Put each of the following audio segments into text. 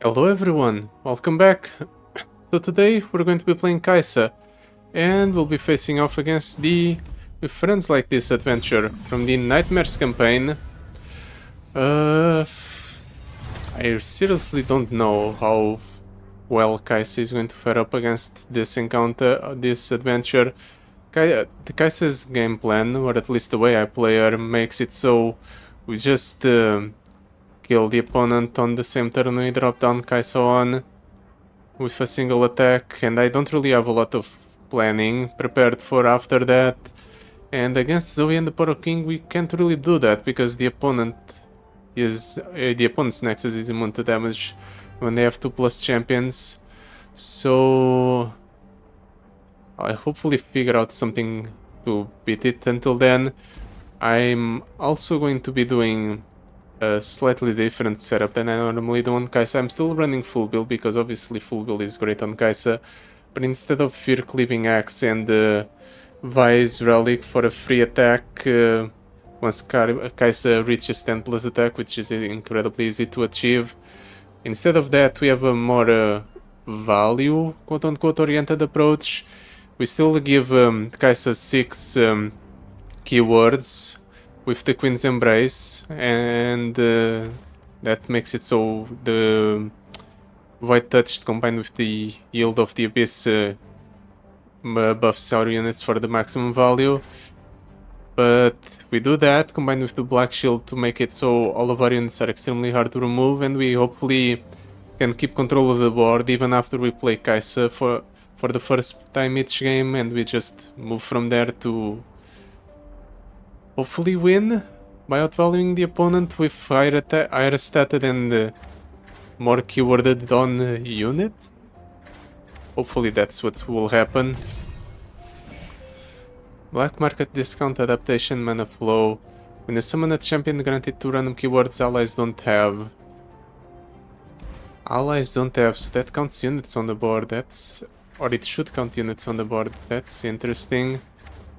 Hello everyone, welcome back. So today we're going to be playing Kaisa, and we'll be facing off against the With Friends Like This adventure from the Nightmares campaign. I seriously don't know how well Kaisa is going to fare up against this encounter, this adventure. The Kaisa's game plan, or at least the way I play her, makes it so we just kill the opponent on the same turn we drop down Kaisa on with a single attack, and I don't really have a lot of planning prepared for after that. And against Zoe and the Poro King we can't really do that because the opponent's Nexus is immune to damage when they have 2+ champions. So I hopefully figure out something to beat it. Until then, I'm also going to be doing a slightly different setup than I normally do on Kaisa. I'm still running full build because obviously full build is great on Kaisa, but instead of Fear Cleaving Axe and Vi's Relic for a free attack once Kaisa reaches 10+ attack, which is incredibly easy to achieve, instead of that we have a more value quote-unquote oriented approach. We still give Kaisa 6 keywords with the Queen's Embrace, and that makes it so the Void Touch combined with the Yield of the Abyss buffs our units for the maximum value. But we do that combined with the Black Shield to make it so all of our units are extremely hard to remove, and we hopefully can keep control of the board even after we play Kaisa for the first time each game, and we just move from there to hopefully win by outvaluing the opponent with higher statted and more keyworded on units. Hopefully that's what will happen. Black Market Discount Adaptation Mana Flow. When you summon a champion, granted 2 random keywords allies don't have. Allies don't have, so that counts units on the board. Or it should count units on the board. That's interesting.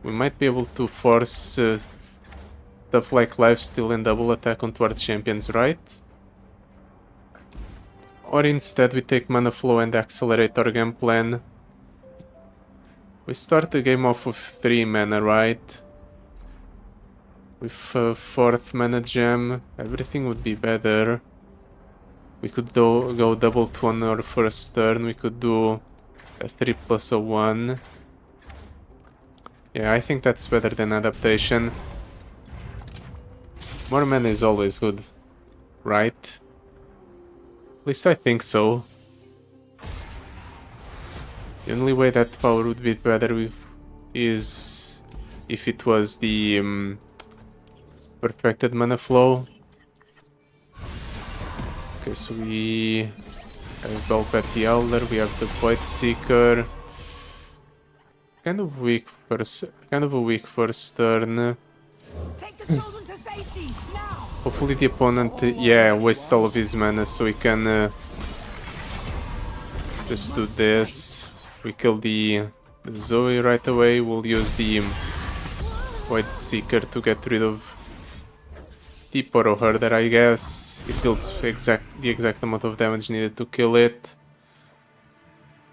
We might be able to force stuff like lifesteal and double attack onto our champions, right? Or instead we take mana flow and accelerate our game plan. We start the game off with 3 mana, right? With a 4th mana gem, everything would be better. We could go double 2 on our first turn. We could do a 3 plus a 1. Yeah, I think that's better than adaptation. More mana is always good, right? At least I think so. The only way that power would be better is if it was the perfected mana flow. Okay, so we have Belpet the Elder, we have the Void Seeker. Kind of a weak first turn. Hopefully the opponent, wastes all of his mana so we can just do this. We kill the Zoe right away. We'll use the Void Seeker to get rid of the Poro Herder, I guess. It deals the exact amount of damage needed to kill it.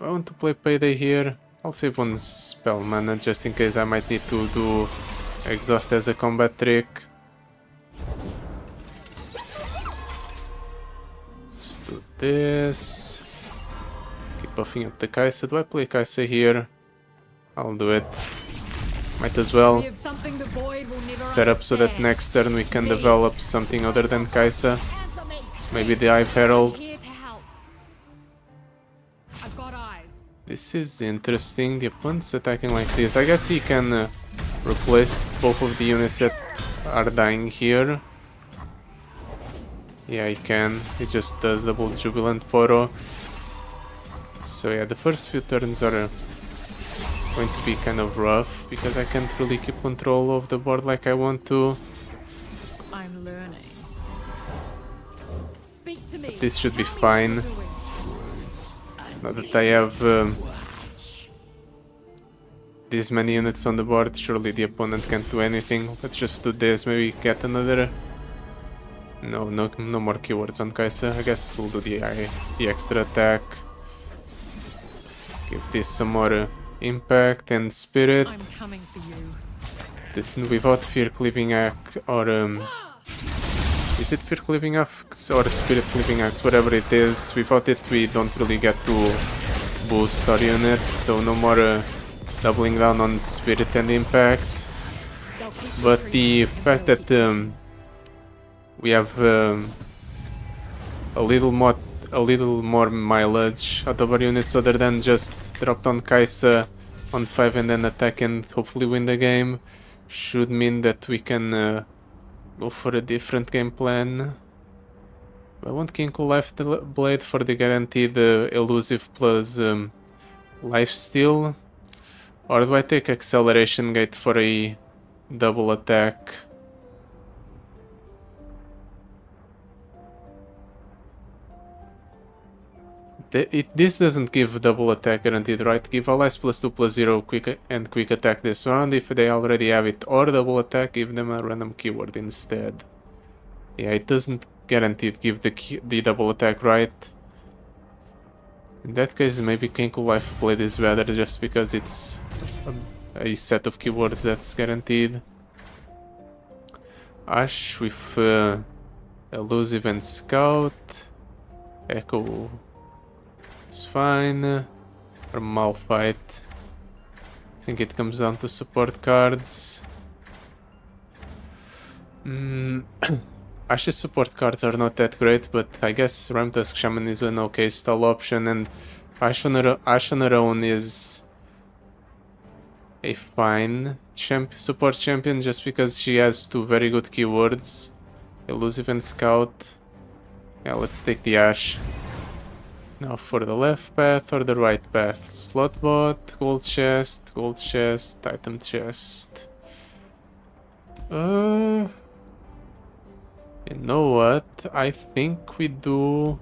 I want to play Payday here. I'll save 1 spell mana just in case I might need to do Exhaust as a combat trick. Let's do this. Keep buffing up the Kaisa. Do I play Kaisa here? I'll do it. Might as well set up so that next turn we can develop something other than Kaisa. Maybe the Hive Herald. This is interesting. The opponent's attacking like this. I guess he can replace both of the units that are dying here. Yeah, he can. He just does double Jubilant Poro. So yeah, the first few turns are going to be kind of rough because I can't really keep control of the board like I want to. I'm learning. Speak to me. But this should be fine. Now that I have this many units on the board, surely the opponent can't do anything. Let's just do this, maybe get another No more keywords on Kai'Sa. I guess we'll do the extra attack. Give this some more impact and spirit. I'm coming for you. Without Fear Cleaving Axe or is it Fear Cleaving Axe or Spirit Cleaving Axe? Whatever it is, without it we don't really get to boost our units, so no more doubling down on Spirit and Impact. But the fact that we have a little more mileage out of our units other than just drop down Kai'Sa on 5 and then attack and hopefully win the game should mean that we can go for a different game plan. I want Kinko Life Blade for the guaranteed elusive plus lifesteal, or do I take Acceleration Gate for a double attack? This doesn't give double attack guaranteed, right? Give allies +2/+0 quick attack this round if they already have it, or double attack, give them a random keyword instead. Yeah, it doesn't guaranteed give the double attack, right? In that case, maybe Kinko Life Blade is better just because it's a set of keywords that's guaranteed. Ash with Elusive and Scout. Echo. It's fine. Or Malphite. I think it comes down to support cards. Ash's support cards are not that great, but I guess Ramtusk Shaman is an okay stall option, and Ash on her own is a fine support champion just because she has two very good keywords, Elusive and Scout. Yeah, let's take the Ash. Now for the left path or the right path? Slot bot, gold chest, item chest. You know what? I think we do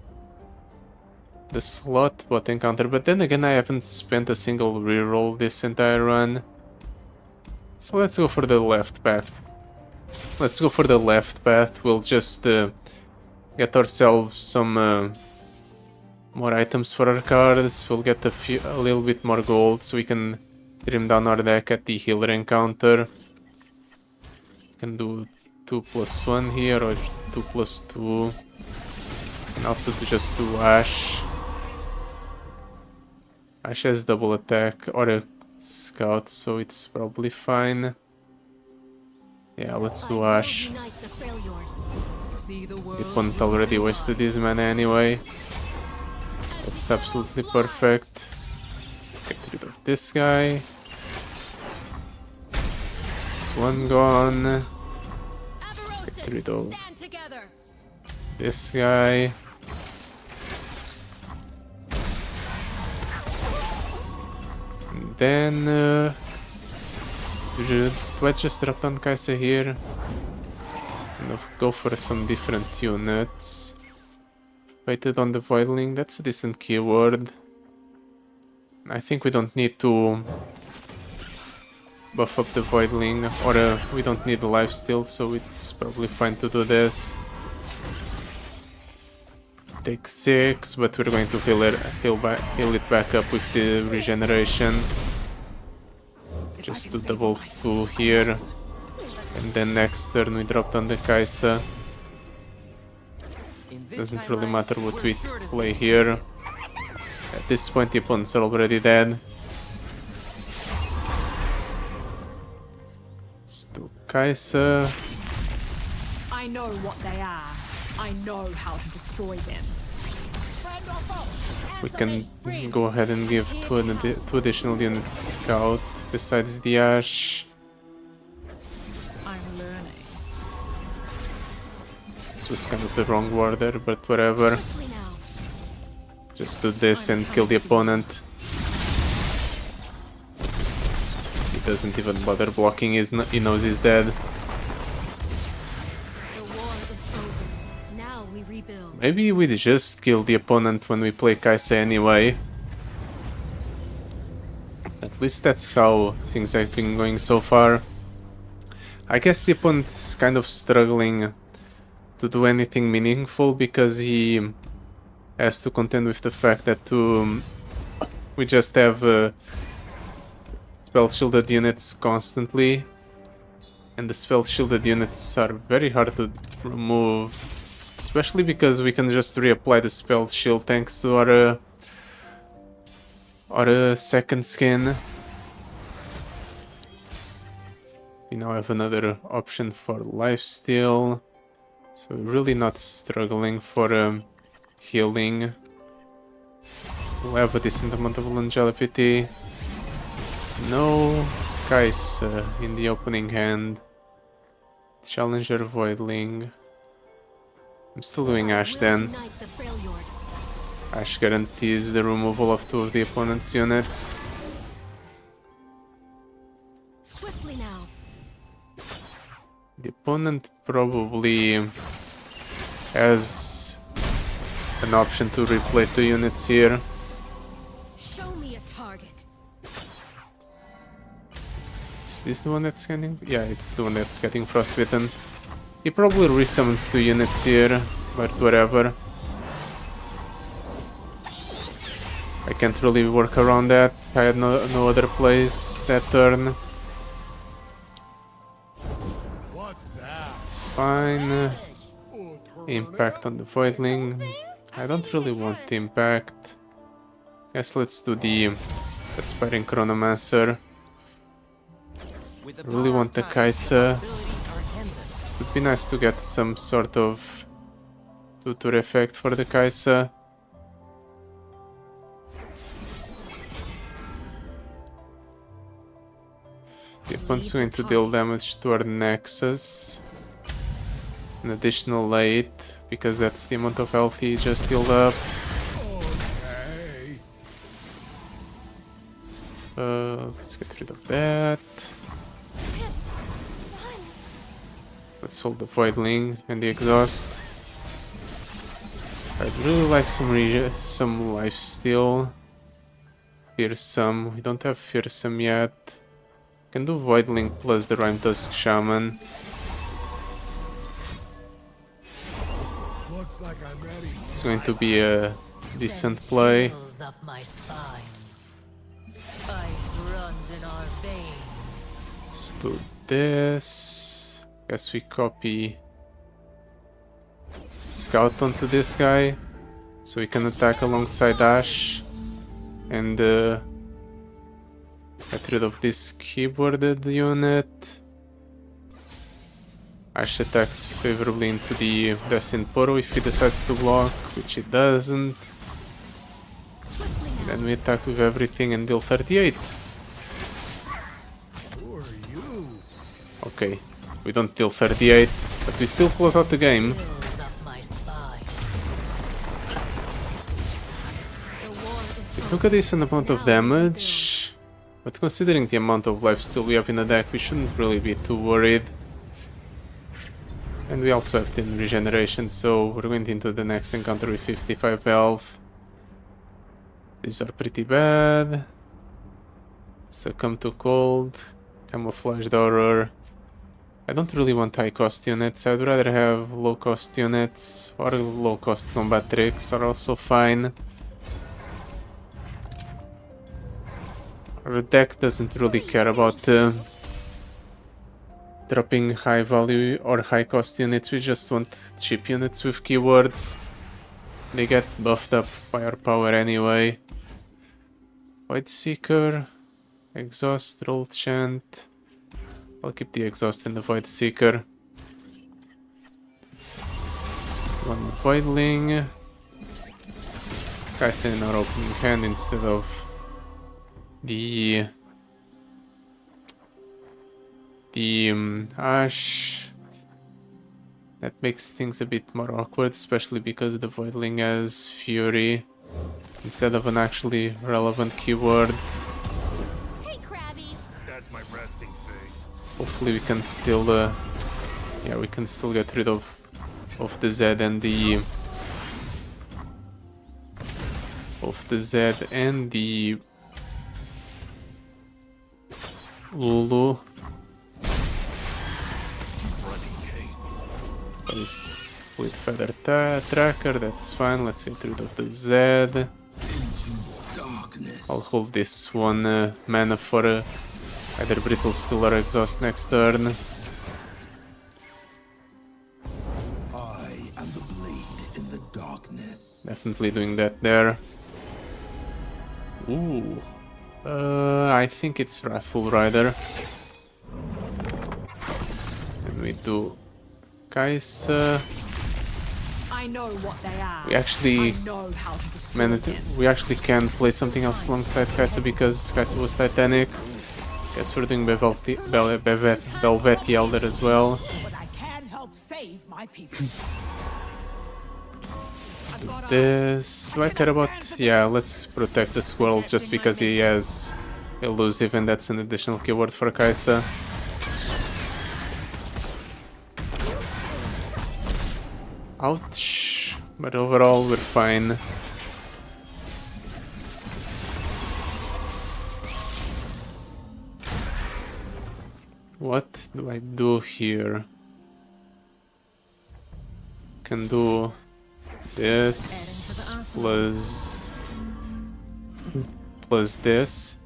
the slot bot encounter, but then again I haven't spent a single reroll this entire run. So let's go for the left path. We'll just get ourselves some more items for our cards. We'll get a little bit more gold so we can trim down our deck at the healer encounter. We can do 2+1 here or 2+2. And also to just do Ash. Ash has double attack or a Scout, so it's probably fine. Yeah, let's do Ash. The opponent already wasted his mana anyway. That's absolutely perfect. Let's get rid of this guy. This one gone. Let's get rid of this guy. And then do I just drop down Kai'Sa here? And go for some different units. Waited on the Voidling, that's a decent keyword. I think we don't need to buff up the Voidling, or we don't need the lifesteal, so it's probably fine to do this. Take 6, but we're going to heal it back up with the regeneration. Just do double 2 here. And then next turn we drop down the Kai'Sa. Doesn't really matter what we play here. At this point the opponents are already dead. Let's do Kai'Sa. I know what they are. I know how to destroy them. We can go ahead and give two additional units Scout besides the Ash. I'm learning. This was kind of the wrong order, but whatever. Just do this and kill the opponent. He doesn't even bother blocking, he knows he's dead. Maybe we just kill the opponent when we play Kai'Sa anyway. At least that's how things have been going so far. I guess the opponent's kind of struggling to do anything meaningful because he has to contend with the fact that we just have spell shielded units constantly, and the spell shielded units are very hard to remove, especially because we can just reapply the spell shield thanks to our second skin. We now have another option for lifesteal, so we're really not struggling for healing. We'll have a decent amount of longevity. No guys in the opening hand. Challenger Voidling. I'm still doing Ash then. Ash guarantees the removal of 2 of the opponent's units. Swiftly now. The opponent probably has an option to replay 2 units here. Show me a target. Is this the one that's getting... Yeah, it's the one that's getting frostbitten. He probably resummons 2 units here, but whatever. I can't really work around that. I had no other plays that turn. It's fine. Impact on the Voidling. I don't really want the impact. Guess let's do the Aspiring Chronomancer. I really want the Kaisa. It would be nice to get some sort of tutor effect for the Kaisa. The opponent's going to deal damage to our Nexus. An additional 8, because that's the amount of health he just healed up. Let's get rid of that. Let's hold the Voidling and the Exhaust. I'd really like some lifesteal. Fearsome. We don't have Fearsome yet. Can do Voidling plus the Rhyme Tusk Shaman. Looks like I'm ready. It's going to be a decent play. Up my spine. Ice runs in our veins. Let's do this. Guess we copy Scout onto this guy, so we can attack alongside Ash and get rid of this keyboarded unit. Ash attacks favorably into the Destined Portal if he decides to block, which he doesn't. Then we attack with everything and deal 38. Who are you? Okay, we don't deal 38, but we still close out the game. Chills up my spine. We took a decent amount of damage, but considering the amount of lifesteal we have in the deck, we shouldn't really be too worried. And we also have 10 regeneration, so we're going into the next encounter with 55 health. These are pretty bad. Succumb to Cold, Camouflaged Horror. I don't really want high cost units, I'd rather have low cost units, or low cost combat tricks are also fine. Our deck doesn't really care about dropping high value or high cost units, we just want cheap units with keywords. They get buffed up by our power anyway. Void Seeker, Exhaust, Roll Chant. I'll keep the Exhaust and the Void Seeker. One Voidling. Kaisa in our opening hand instead of the Ash. That makes things a bit more awkward, especially because the Voidling has Fury instead of an actually relevant keyword. Hey, Krabby. That's my resting face. Hopefully we can still, yeah, we can still get rid of the Zed and the Lulu. With Feather Tracker, that's fine. Let's get rid of the Zed. I'll hold this one mana for either Brittle Steel or Exhaust next turn. I am the blade in the darkness. Definitely doing that there. Ooh. I think it's Wrathful Rider. And we do Kai'Sa. I know what they are. We actually I know how to destroy them. we actually can play something else alongside Kai'Sa because Kai'Sa was Titanic. Guess we're doing Belvetti Elder as well. But I can help save my people. I've got This... do I care about... yeah, let's protect the squirrel just because he has elusive and that's an additional keyword for Kai'Sa. Ouch. But overall we're fine. What do I do here? Can do this plus this.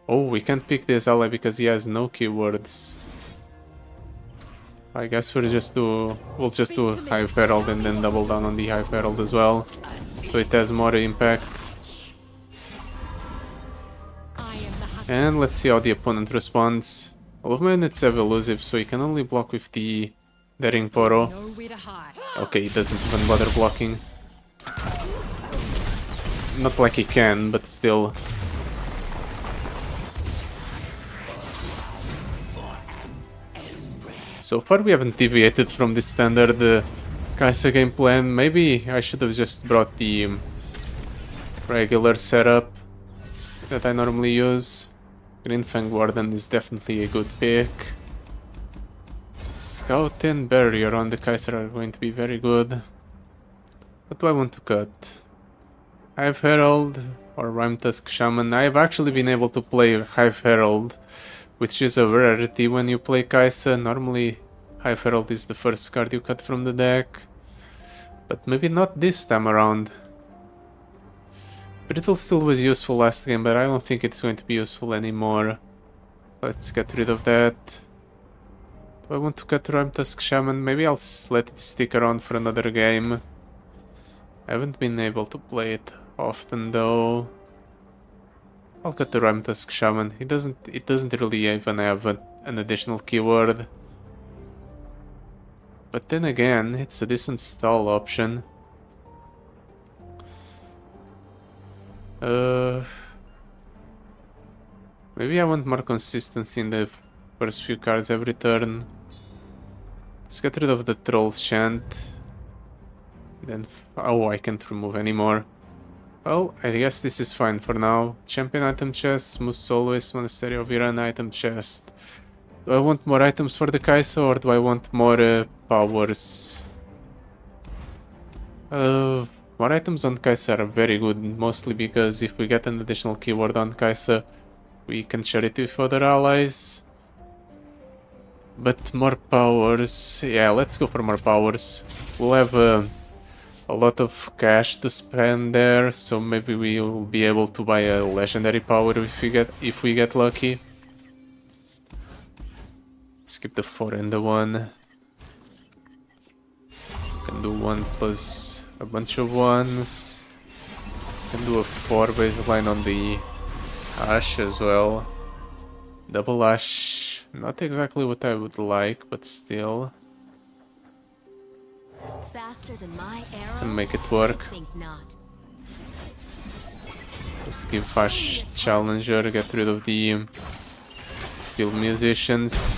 Oh, we can't pick this ally because he has no keywords. I guess we'll just do Hive Herald and then double down on the Hive Herald as well, so it has more impact. And let's see how the opponent responds. All of my units have elusive, so he can only block with the Daring Poro. nowhere to hide. Okay, he doesn't even bother blocking. Not like he can, but still. So far we haven't deviated from the standard Kai'Sa game plan. Maybe I should have just brought the regular setup that I normally use. Green Fang Warden is definitely a good pick. Scout and Barrier on the Kai'Sa are going to be very good. What do I want to cut? Hive Herald or Rime Tusk Shaman. I've actually been able to play Hive Herald, which is a rarity when you play Kai'Sa. Normally Hive Herald is the first card you cut from the deck. But maybe not this time around. Brittle Steel was useful last game, but I don't think it's going to be useful anymore. Let's get rid of that. Do I want to cut Rime Tusk Shaman? Maybe I'll let it stick around for another game. I haven't been able to play it often though. I'll cut the Rime Tusk Shaman. It doesn't really even have an additional keyword. But then again, it's a decent stall option. Maybe I want more consistency in the first few cards every turn. Let's get rid of the Troll Chant. Then, oh, I can't remove anymore. Well, I guess this is fine for now. Champion item chest, Smooth Soloist, Monastery of Iran item chest. Do I want more items for the Kai'Sa or do I want more powers? More items on Kai'Sa are very good, mostly because if we get an additional keyword on Kai'Sa, we can share it with other allies. But more powers, yeah, let's go for more powers. We'll have a lot of cash to spend there, so maybe we'll be able to buy a legendary power if we get lucky. Skip the 4 and the 1. Can do 1 plus a bunch of 1s. Can do a 4 baseline on the Ash as well. Double Ash, not exactly what I would like, but still. Faster than my arrow? Can make it work. Think not. Just give Ash Challenger, get rid of the Field Musicians.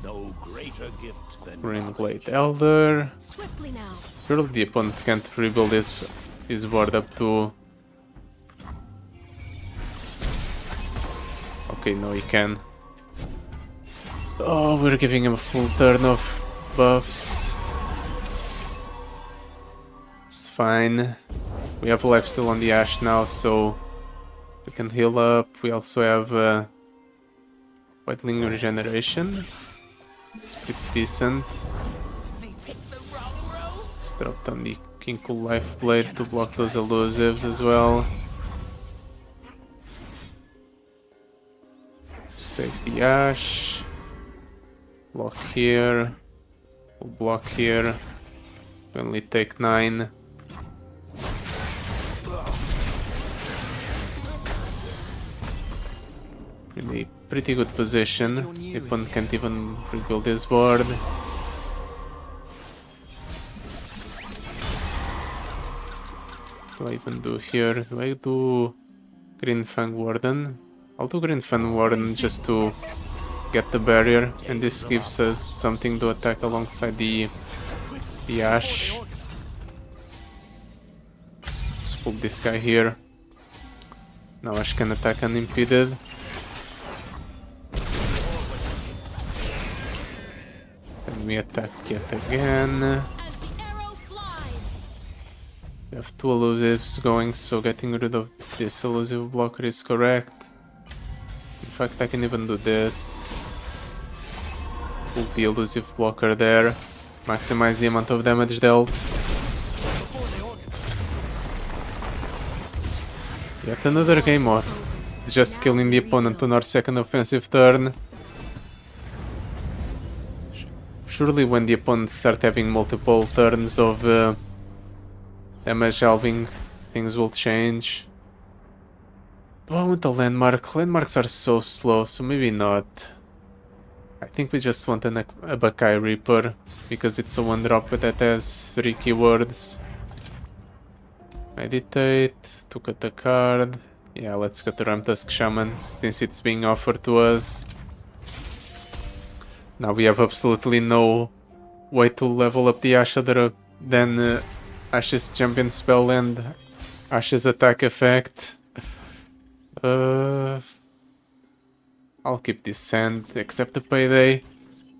No greater gift than Rainblade Elder. Swiftly now. Surely the opponent can't rebuild his board up to... Okay, no, he can. Oh, we're giving him a full turn of buffs. It's fine. We have life still on the Ash now, so we can heal up. We also have Whiteling Regeneration. It's pretty decent. Dropped on the Kinku Life Blade to block those elusives as well. Save the Ash. Block here. We'll block here. We only take 9. In a pretty good position. The opponent can't even rebuild his board. What do I even do here? Do I do Green Fang Warden? I'll do Green Fang Warden just to get the barrier, and this gives us something to attack alongside the Ash. Let's pull this guy here. Now Ash can attack unimpeded. Then we attack yet again. As the arrow flies. We have 2 elusives going, so getting rid of this elusive blocker is correct. In fact, I can even do this. Pull the elusive blocker there. Maximize the amount of damage dealt. Yet another game of just killing the opponent on our second offensive turn. Surely when the opponents start having multiple turns of damage halving, things will change. Do I want a landmark? Landmarks are so slow, so maybe not. I think we just want a Bakai Reaper, because it's a 1-drop that has 3 keywords. Meditate, to cut a card. Yeah, let's cut the Ramtusk Shaman, since it's being offered to us. Now we have absolutely no way to level up the Ash other than Ash's Champion spell and Ash's attack effect. I'll keep this sand, except the Payday.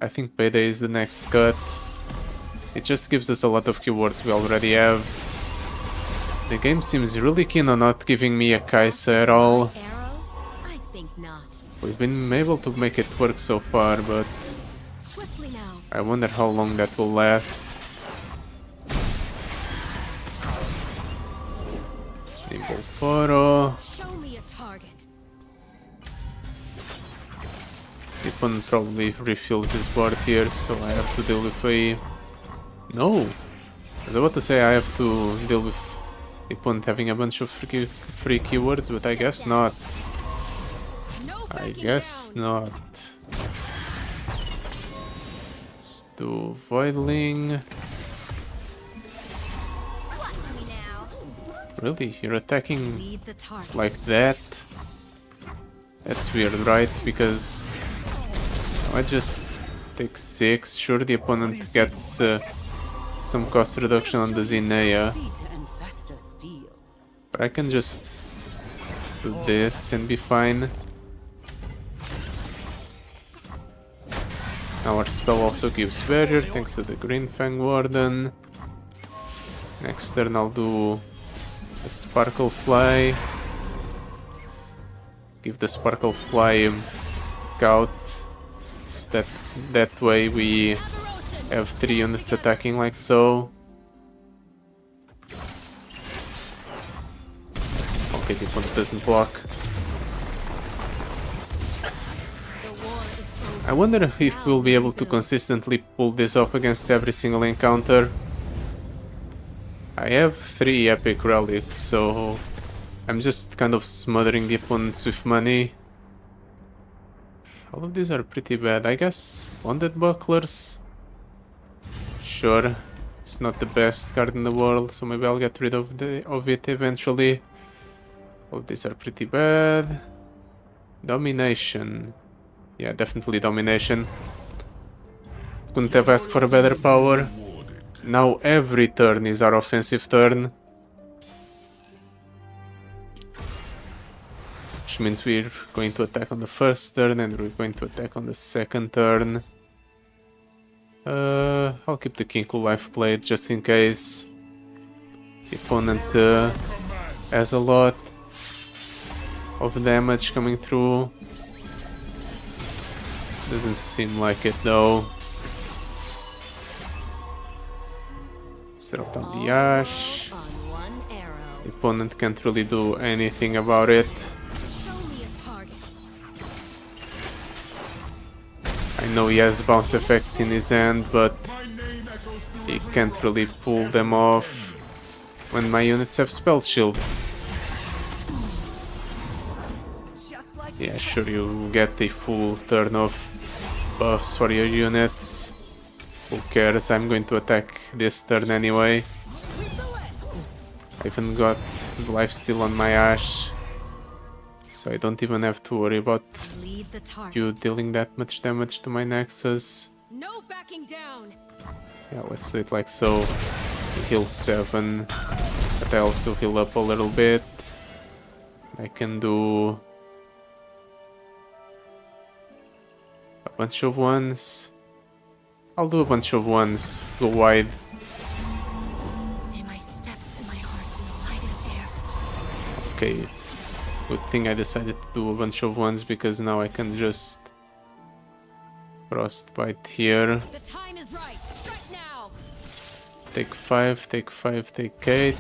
I think Payday is the next cut. It just gives us a lot of keywords we already have. The game seems really keen on not giving me a Kaisa at all. Arrow? I think not. We've been able to make it work so far, but Swiftly now. I wonder how long that will last. Nimble Photo. Show me a target. The opponent probably refills his board here, so I have to deal with a... No! I was about to say I have to deal with the opponent having a bunch of free keywords, but I guess not. No I backing guess down. not. Let's do Voidling. Watch me now. Really? You're attacking Lead the target. like that? That's weird, right? Because I just take 6. Sure, the opponent gets some cost reduction on the Zinea, but I can just do this and be fine. Our spell also gives barrier thanks to the Green Fang Warden. Next turn I'll do the Sparkle Fly. Give the Sparkle Fly scout, so that way we have 3 units attacking like so. Okay, the opponent doesn't block. I wonder if we'll be able to consistently pull this off against every single encounter. I have 3 epic relics, so I'm just kind of smothering the opponents with money. All of these are pretty bad. I guess Bonded Bucklers? Sure, it's not the best card in the world, so maybe I'll get rid of it eventually. All of these are pretty bad. Domination. Yeah, definitely Domination. Couldn't have asked for a better power. Now every turn is our offensive turn. Which means we're going to attack on the first turn and we're going to attack on the second turn. I'll keep the Kinku Life Blade just in case the opponent has a lot of damage coming through. Doesn't seem like it though. Let's drop down the Ash. On one arrow. The opponent can't really do anything about it. Show me a target. I know he has bounce effects in his hand, but he can't really pull them off when my units have spell shield. Yeah, sure, you get a full turn of buffs for your units. Who cares? I'm going to attack this turn anyway. I even got lifesteal on my Ash, so I don't even have to worry about Lead the target. you dealing that much damage to my Nexus. No backing down. Yeah, let's do it like so. Heal 7, but I also heal up a little bit. I can do a bunch of ones. I'll do a bunch of ones. Go wide. May my steps and my heart be lighted there. Okay. Good thing I decided to do a bunch of ones because now I can just frostbite here. The time is right. Strike now. Take 5, take 5, take 8.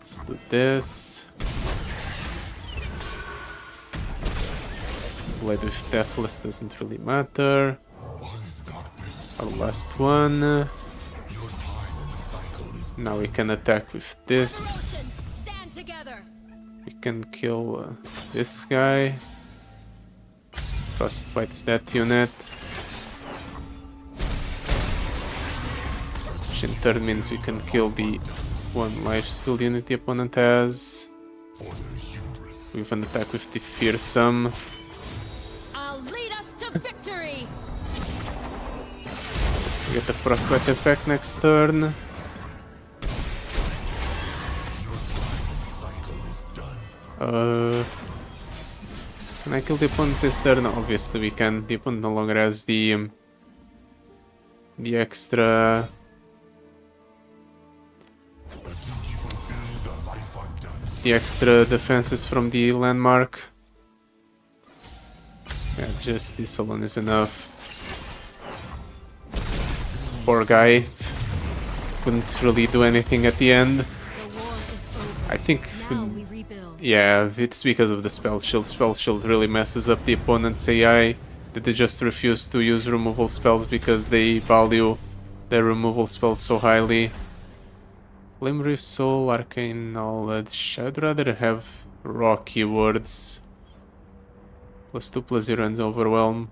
Let's do this. Blade with Deathless doesn't really matter. Our last one. Now we can attack with this. Spartans, stand together. We can kill this guy. Frostbite's that unit. Which in turn means we can kill the one lifesteal unit the opponent has. We have an attack with the Fearsome. I'll lead us to victory. We get the Frostbite effect next turn. Can I kill the opponent this turn? Obviously we can. The opponent no longer has the extra defenses from the landmark. Yeah, just this alone is enough. Poor guy couldn't really do anything at the end. The war is over. I think, Now we rebuild. yeah, it's because of the spell shield. Spell shield really messes up the opponent's AI. That they just refuse to use removal spells because they value their removal spells so highly. Flame Reef Soul, Arcane Knowledge. I'd rather have raw keywords. +2/+0 and Overwhelm.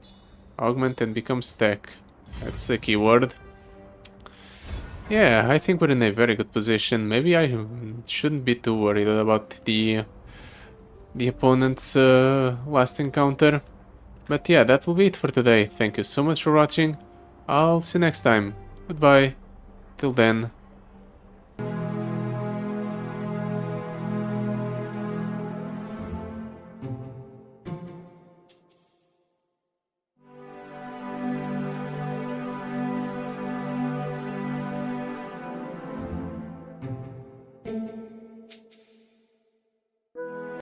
Augment and become stack. That's the keyword. Yeah, I think we're in a very good position. Maybe I shouldn't be too worried about the opponent's last encounter. But yeah, that will be it for today. Thank you so much for watching. I'll see you next time. Goodbye. Till then.